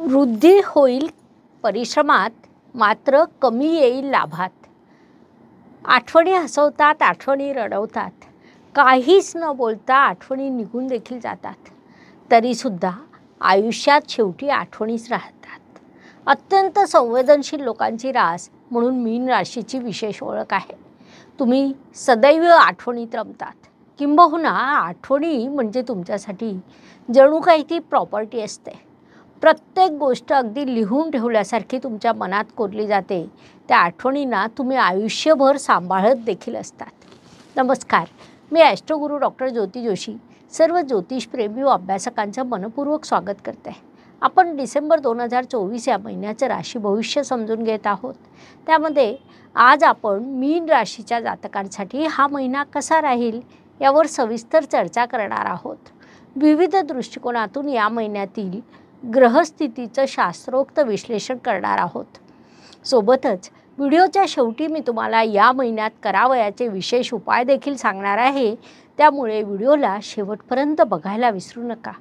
वृद्धी होईल परिश्रमात, मात्र कमी येईल लाभात. आठवणी हसवतात, आठवणी रडवतात. काहीच न बोलता आठवणी निघून देखील जातात. तरीसुद्धा आयुष्यात शेवटी आठवणीच राहतात. अत्यंत संवेदनशील लोकांची रास म्हणून मीन राशीची विशेष ओळख आहे. तुम्ही सदैव आठवणीत रमतात. किंबहुना आठवणी म्हणजे तुमच्यासाठी जणू काही ती प्रॉपर्टी असते. प्रत्येक गोष्ट अगदी लिहून ठेवल्यासारखी तुमच्या मनात कोरली जाते. त्या आठवणींना तुम्ही आयुष्यभर सांभाळत देखील असतात. नमस्कार, मी ॲस्ट्रोगुरू डॉक्टर ज्योती जोशी सर्व ज्योतिषप्रेमी व अभ्यासकांचं मनपूर्वक स्वागत करते. आपण डिसेंबर 2024 या महिन्याचं राशी भविष्य समजून घेत आहोत. त्यामध्ये आज आपण मीन राशीच्या जातकांसाठी हा महिना कसा राहील यावर सविस्तर चर्चा करणार आहोत. विविध दृष्टिकोनातून या महिन्यातील ग्रहस्थितीचं शास्त्रोक्त विश्लेषण करणार आहोत. सोबतच व्हिडिओच्या शेवटी मी तुम्हाला या महिन्यात करावयाचे विशेष उपाय देखील सांगणार आहे. त्यामुळे व्हिडिओला शेवटपर्यंत बघायला विसरू नका.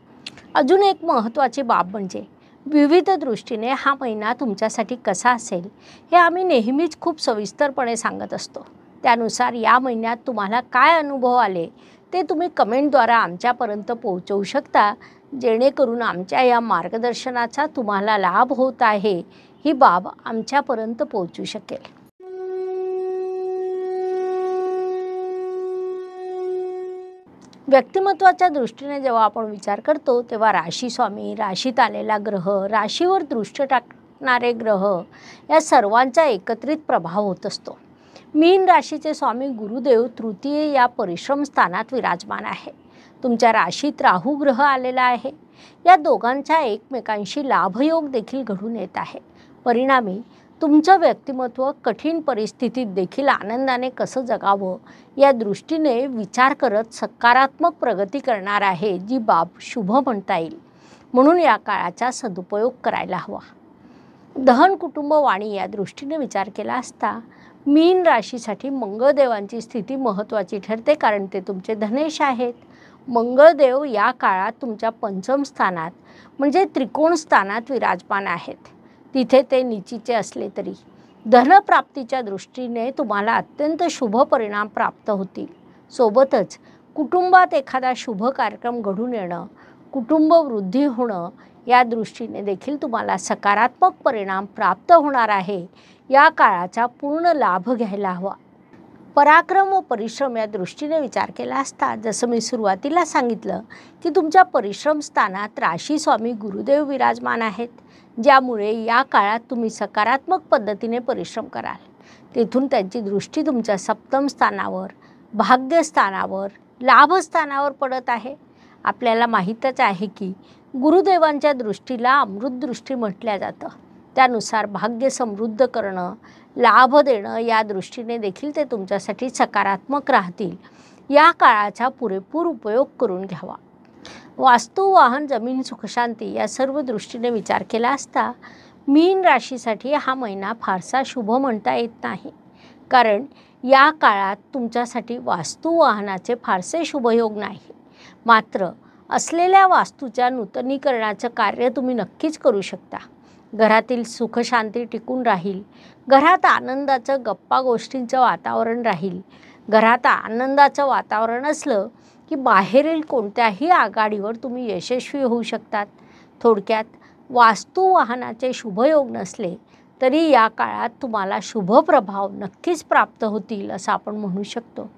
अजून एक महत्त्वाची बाब म्हणजे विविध दृष्टीने हा महिना तुमच्यासाठी कसा असेल हे आम्ही नेहमीच खूप सविस्तरपणे सांगत असतो. त्यानुसार या महिन्यात तुम्हाला काय अनुभव आले ते तुम्ही कमेंटद्वारे आमच्यापर्यंत पोहोचवू शकता, जेणेकरून आमच्या या मार्गदर्शनाचा तुम्हाला लाभ होत आहे ही बाब आमच्यापर्यंत पोहोचू शकेल. व्यक्तिमत्वाच्या दृष्टीने जेव्हा आपण विचार करतो तेव्हा राशी स्वामी, राशीत आलेला ग्रह, राशीवर दृष्टी टाकणारे ग्रह या सर्वांचा एकत्रित प्रभाव होत असतो. मीन राशीचे स्वामी गुरुदेव तृतीय या परिश्रम स्थानात विराजमान आहे. तुमच्या राशीत राहू ग्रह आलेला आहे. या दोघांचा एकमेकांशी लाभयोग देखील घडून येत आहे. परिणामी तुमचं व्यक्तिमत्व कठीण परिस्थितीत देखील आनंदाने कसं जगावं या दृष्टीने विचार करत सकारात्मक प्रगती करणार आहे, जी बाब शुभ म्हणता येईल. म्हणून या काळाचा सदुपयोग करायला हवा. दहन कुटुंब वाणी या दृष्टीने विचार केला असता मीन राशीसाठी मंगळदेवांची स्थिती महत्त्वाची ठरते, कारण ते तुमचे धनेश आहेत. मंगळदेव या काळात तुमच्या पंचम स्थानात म्हणजे त्रिकोण स्थानात विराजमान आहेत. तिथे ते निचीचे असले तरी धनप्राप्तीच्या दृष्टीने तुम्हाला अत्यंत शुभ परिणाम प्राप्त होतील. सोबतच कुटुंबात एखादा शुभ कार्यक्रम घडून येणं, कुटुंब वृद्धी होणं या दृष्टीने देखील तुम्हाला सकारात्मक परिणाम प्राप्त होणार आहे. या काळाचा पूर्ण लाभ घ्यायला हवा. पराक्रम व परिश्रम या दृष्टीने विचार केला असता जसं मी सुरुवातीला सांगितलं की तुमच्या परिश्रम स्थानात राशी स्वामी गुरुदेव विराजमान आहेत, ज्यामुळे या काळात तुम्ही सकारात्मक पद्धतीने परिश्रम कराल. तेथून त्यांची दृष्टी तुमच्या सप्तम स्थानावर, भाग्यस्थानावर, लाभस्थानावर पडत आहे. आपल्याला माहीतच आहे की गुरुदेवांच्या दृष्टीला अमृतदृष्टी म्हटल्या जातं. त्यानुसार भाग्य समृद्ध करणं, लाभ देणं या दृष्टीने देखील ते तुमच्यासाठी सकारात्मक राहतील. या काळाचा पुरेपूर उपयोग करून घ्यावा. वास्तू, वाहन, जमीन, सुखशांती या सर्व दृष्टीने विचार केला असता मीन राशीसाठी हा महिना फारसा शुभ म्हणता येत नाही, कारण या काळात तुमच्यासाठी वास्तू वाहनाचे फारसे शुभयोग नाही. मात्र असलेल्या वास्तूच्या नूतनीकरणाचं कार्य तुम्ही नक्कीच करू शकता. घरातील सुखशांती टिकून राहील. घरात आनंदाचं, गप्पा गोष्टींचं वातावरण राहील. घरात आनंदाचं वातावरण असलं की बाहेरील कोणत्याही आघाडीवर तुम्ही यशस्वी होऊ शकतात. थोडक्यात वास्तू वाहनाचे शुभयोग नसले तरी या काळात तुम्हाला शुभ प्रभाव नक्कीच प्राप्त होतील असं आपण म्हणू शकतो.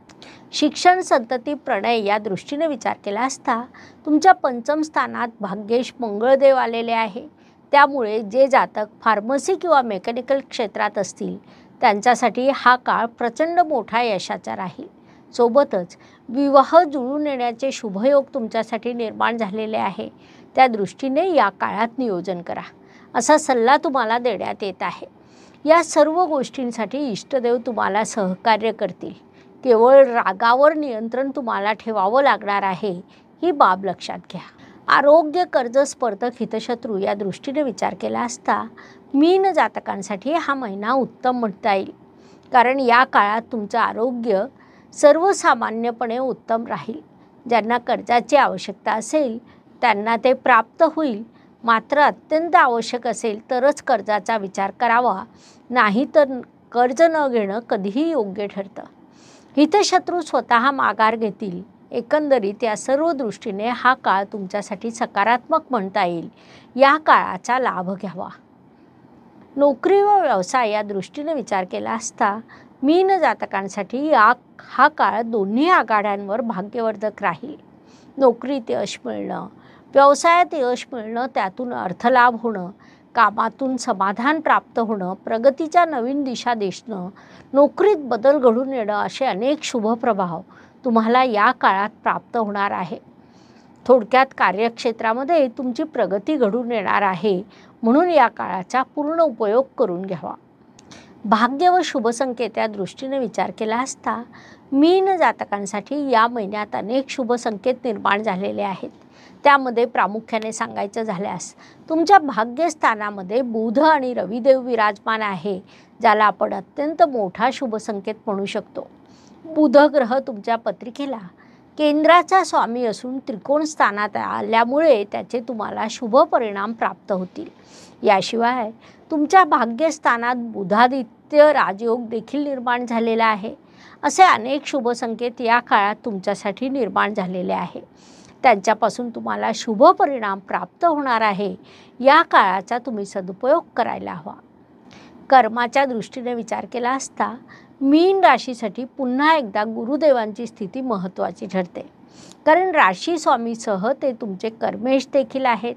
शिक्षण, संतती, प्रणय या दृष्टीने विचार केला असता तुमच्या पंचम स्थानात भाग्येश मंगळदेव आलेले आहे. त्यामुळे जे जातक फार्मसी किंवा मेकॅनिकल क्षेत्रात असतील त्यांच्यासाठी हा काळ प्रचंड मोठा यशाचा राहील. सोबतच विवाह जुळून येण्याचे शुभयोग तुमच्यासाठी निर्माण झालेले आहे. त्या दृष्टीने या काळात नियोजन करा असा सल्ला तुम्हाला देण्यात येत आहे. या सर्व गोष्टींसाठी इष्टदेव तुम्हाला सहकार्य करतील. केवळ रागावर नियंत्रण तुम्हाला ठेवावं लागणार आहे, ही बाब लक्षात घ्या. आरोग्य, कर्ज, स्पर्धक, हितशत्रू या दृष्टीने विचार केला असता मीन जातकांसाठी हा महिना उत्तम म्हणता येईल, कारण या काळात तुमचं आरोग्य सर्वसामान्यपणे उत्तम राहील. ज्यांना कर्जाची आवश्यकता असेल त्यांना ते प्राप्त होईल. मात्र अत्यंत आवश्यक असेल तरच कर्जाचा विचार करावा, नाही तर कर्ज न घेणं कधीही योग्य ठरतं. हितशत्रू स्वतः माघार घेतील. एकंदरीत या सर्व दृष्टीने हा काळ तुमच्यासाठी सकारात्मक म्हणता येईल. या काळाचा लाभ घ्यावा. नोकरी व व्यवसाय या दृष्टीने विचार केला असता मीन जातकांसाठी हा काळ दोन्ही आघाड्यांवर भाग्यवर्धक राहील. नोकरीत यश मिळणं, व्यवसायात यश मिळणं, त्यातून अर्थलाभ होणं, कामातून समाधान प्राप्त होणं, प्रगतीच्या नवीन दिशा दिसणं, नोकरीत बदल घडून येणं असे अनेक शुभप्रभाव तुम्हाला या काळात प्राप्त होणार आहे. थोडक्यात कार्यक्षेत्रामध्ये तुमची प्रगती घडून येणार आहे. म्हणून या काळाचा पूर्ण उपयोग करून घ्यावा. भाग्य व शुभसंकेत या दृष्टीने विचार केला असता मीन जातकांसाठी या महिन्यात अनेक शुभसंकेत निर्माण झालेले आहेत. त्यामध्ये प्रामुख्याने सांगायचं झाल्यास तुमच्या भाग्यस्थानामध्ये बुध आणि रविदेव विराजमान आहे, ज्याला आपण अत्यंत मोठा शुभसंकेत म्हणू शकतो. बुध ग्रह तुमच्या पत्रिकेला केंद्राचा स्वामी असून त्रिकोण स्थानात आल्यामुळे त्याचे तुम्हाला शुभ परिणाम प्राप्त होतील. याशिवाय तुमच्या भाग्यस्थानात बुधादित्य राजयोग देखील निर्माण झालेला आहे. असे अनेक शुभसंकेत या काळात तुमच्यासाठी निर्माण झालेले आहे. त्यांच्यापासून तुम्हाला शुभ परिणाम प्राप्त होणार आहे. या काळाचा तुम्ही सदुपयोग करायला हवा. कर्माच्या दृष्टीने विचार केला असता मीन राशीसाठी पुन्हा एकदा गुरुदेवांची स्थिती महत्त्वाची ठरते. कारण राशी स्वामीसह ते तुमचे कर्मेश देखील आहेत.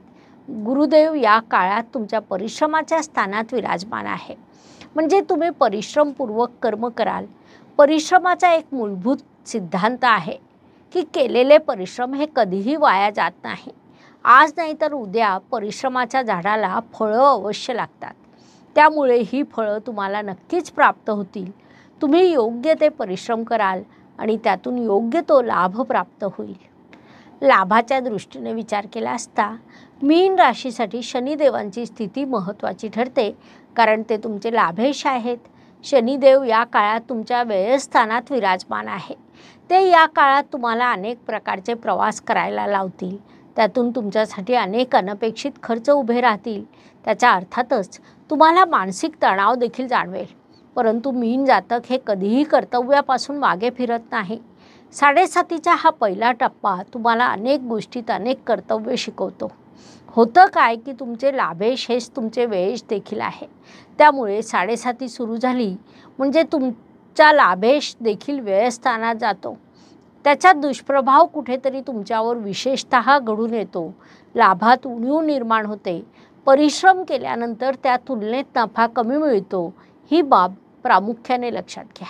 गुरुदेव या काळात तुमच्या परिश्रमाच्या स्थानात विराजमान आहे. म्हणजे तुम्ही परिश्रमपूर्वक कर्म कराल. परिश्रमाचा एक मूलभूत सिद्धांत आहे की केलेले परिश्रम हे कधीही वाया जात नाही. आज नाही तर उद्या परिश्रमाच्या झाडाला फळं अवश्य लागतात. त्यामुळे ही फळं तुम्हाला नक्कीच प्राप्त होतील. तुम्ही योग्य ते परिश्रम कराल आणि त्यातून योग्य तो लाभ प्राप्त होईल. लाभाच्या दृष्टीने विचार केला असता मीन राशीसाठी शनिदेवांची स्थिती महत्त्वाची ठरते. कारण ते तुमचे लाभेश आहेत. शनिदेव या काळात तुमच्या व्ययस्थानात विराजमान आहे. ते या काळात तुम्हाला अनेक प्रकारचे प्रवास करायला लावतील. त्यातून तुमच्यासाठी अनेक अनपेक्षित खर्च उभे राहतील. त्याच्या अर्थातच तुम्हाला मानसिक तणाव देखील जाणवेल. परंतु मीन जातक हे कधीही कर्तव्यापासून मागे फिरत नाही. 7.5चा हा पहिला टप्पा तुम्हाला अनेक गोष्टीत अनेक कर्तव्य शिकवतो. होतं काय की तुमचे लाभेश हेच तुमचे व्ययेश देखील आहे. त्यामुळे 7.5 सुरू झाली म्हणजे तुमचा लाभेश देखील व्ययस्थानात जातो. त्याचा दुष्प्रभाव कुठेतरी तुमच्यावर विशेषतः घडून येतो. लाभात उणीव निर्माण होते. परिश्रम केल्यानंतर त्या तुलनेत नफा कमी मिळतो. ही बाब प्रामुख्याने लक्षात घ्या.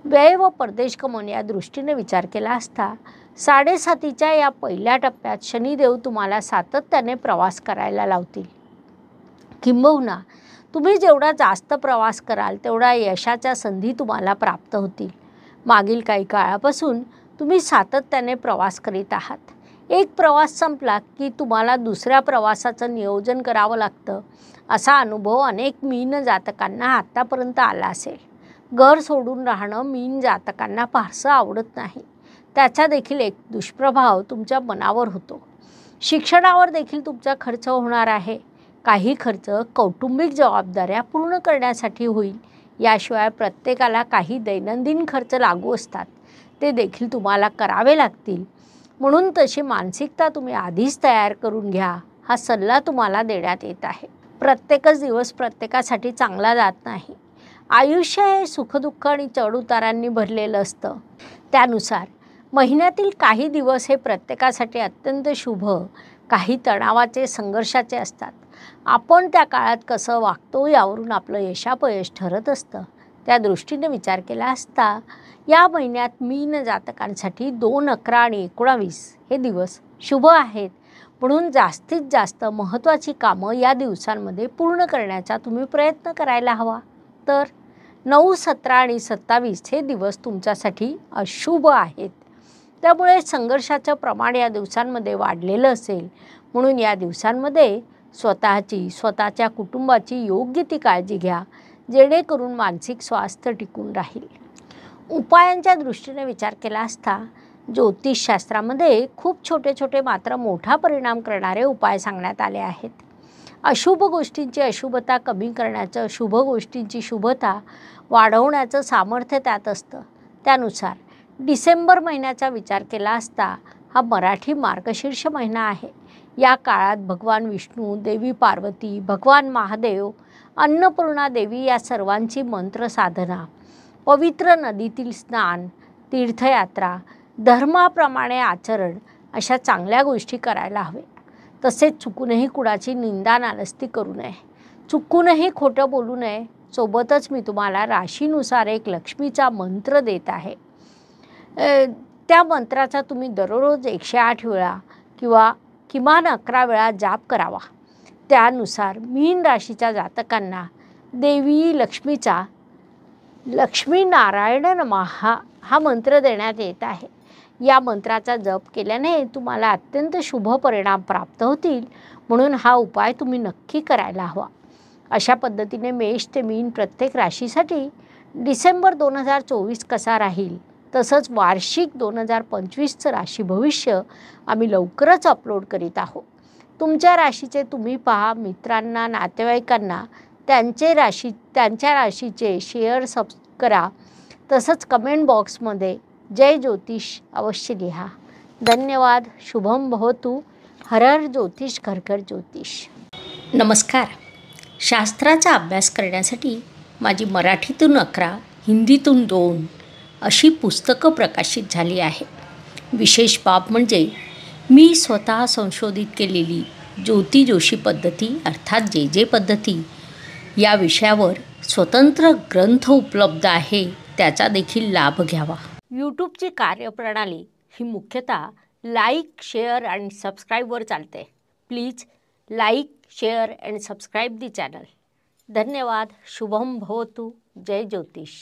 व्यय व परदेश गमन या दृष्टीने विचार केला असता 7.5च्या या पहिल्या टप्प्यात शनिदेव तुम्हाला सातत्याने प्रवास करायला लावतील. किंबहुना तुम्ही जेवढा जास्त प्रवास कराल तेवढा यशाच्या संधी तुम्हाला प्राप्त होतील. मागील काही काळापासून तुम्ही सातत्याने प्रवास करीत आहात. एक प्रवास संपला की तुम्हाला दुसऱ्या प्रवासाचं नियोजन करावं लागतं. असा अनुभव अनेक मीन जातकांना आत्तापर्यंत आला असेल. घर सोडून राहणं मीन जातकांना फारसं आवडत नाही. त्याचा देखील एक दुष्प्रभाव तुमच्या मनावर होतो. शिक्षणावर देखील तुमचा खर्च होणार आहे. काही खर्च कौटुंबिक जबाबदाऱ्या पूर्ण करण्यासाठी होईल. याशिवाय प्रत्येकाला काही दैनंदिन खर्च लागू असतात. ते देखील तुम्हाला करावे लागतील. म्हणून तशी मानसिकता तुम्ही आधीच तयार करून घ्या. हा सल्ला तुम्हाला देण्यात येत आहे. प्रत्येकच दिवस प्रत्येकासाठी चांगला जात नाही. आयुष्य हे सुखदुःख आणि चढउतारांनी भरलेलं असतं. त्यानुसार महिन्यातील काही दिवस हे प्रत्येकासाठी अत्यंत शुभ, काही तणावाचे, संघर्षाचे असतात. आपण त्या काळात कसं वागतो यावरून आपलं यशापयश ठरत असतं. त्या दृष्टीने विचार केला असता या महिन्यात मीन जातकांसाठी 2, 11 आणि 19 हे दिवस शुभ आहेत. म्हणून जास्तीत जास्त महत्त्वाची कामं या दिवसांमध्ये पूर्ण करण्याचा तुम्ही प्रयत्न करायला हवा. तर 9, 17 आणि 27 हे दिवस तुमच्यासाठी अशुभ आहेत. त्यामुळे संघर्षाचं प्रमाण या दिवसांमध्ये वाढलेलं असेल. म्हणून या दिवसांमध्ये स्वतःच्या कुटुंबाची योग्य ती काळजी घ्या, जेणेकरून मानसिक स्वास्थ्य टिकून राहील. उपायांच्या दृष्टीने विचार केला असता ज्योतिषशास्त्रामध्ये खूप छोटे छोटे मात्र मोठा परिणाम करणारे उपाय सांगण्यात आले आहेत. अशुभ गोष्टींची अशुभता कमी करण्याचं, शुभ गोष्टींची शुभता वाढवण्याचं सामर्थ्य त्यात असतं. त्यानुसार डिसेंबर महिन्याचा विचार केला असता हा मराठी मार्गशीर्ष महिना आहे. या काळात भगवान विष्णू, देवी पार्वती, भगवान महादेव, अन्नपूर्णा देवी या सर्वांची मंत्र साधना, पवित्र नदीतील स्नान, तीर्थयात्रा, धर्माप्रमाणे आचरण अशा चांगल्या गोष्टी करायला हवे. तसेच चुकूनही कुणाची निंदा नालस्ती करू नये, चुकूनही खोटं बोलू नये. सोबतच मी तुम्हाला राशीनुसार एक लक्ष्मीचा मंत्र देत आहे. त्या मंत्राचा तुम्ही दररोज 108 वेळा किंवा किमान 11 वेळा जाप करावा. त्यानुसार मीन राशीच्या जातकांना देवी लक्ष्मीचा लक्ष्मी नारायण नमः हा मंत्र देण्यात येत आहे. या मंत्राचा जप केल्याने तुम्हाला अत्यंत शुभ परिणाम प्राप्त होतील, म्हणून हा उपाय तुम्ही नक्की करायला हवा. अशा पद्धतीने मेष ते मीन प्रत्येक राशीसाठी डिसेंबर 2024 कसा राहील, तसंच वार्षिक 2025चं राशी भविष्य आम्ही लवकरच अपलोड करीत आहोत. तुमच्या राशीचे तुम्ही पहा, मित्रांना, नातेवाईकांना त्यांच्या राशीचे शेअर करा. तसंच कमेंट बॉक्समध्ये जय ज्योतिष अवश्य लिहा. धन्यवाद. शुभम भवतु. हर हर ज्योतिष, घर घर ज्योतिष. नमस्कार. शास्त्राचा अभ्यास करण्यासाठी माझी मराठीतून 11, हिंदीतून 2 अशी पुस्तकं प्रकाशित झाली आहे. विशेष बाब म्हणजे मी स्वतः संशोधित केलेली ज्योती जोशी पद्धती अर्थात जे पद्धती या विषयावर स्वतंत्र ग्रंथ उपलब्ध आहे, त्याचा देखील लाभ घ्यावा. यूट्यूबची कार्यप्रणाली ही मुख्यतः लाईक, शेअर आणि सबस्क्राईबवर चालते. Please like, share and subscribe the channel. धन्यवाद. शुभम भवतु. जय ज्योतिष.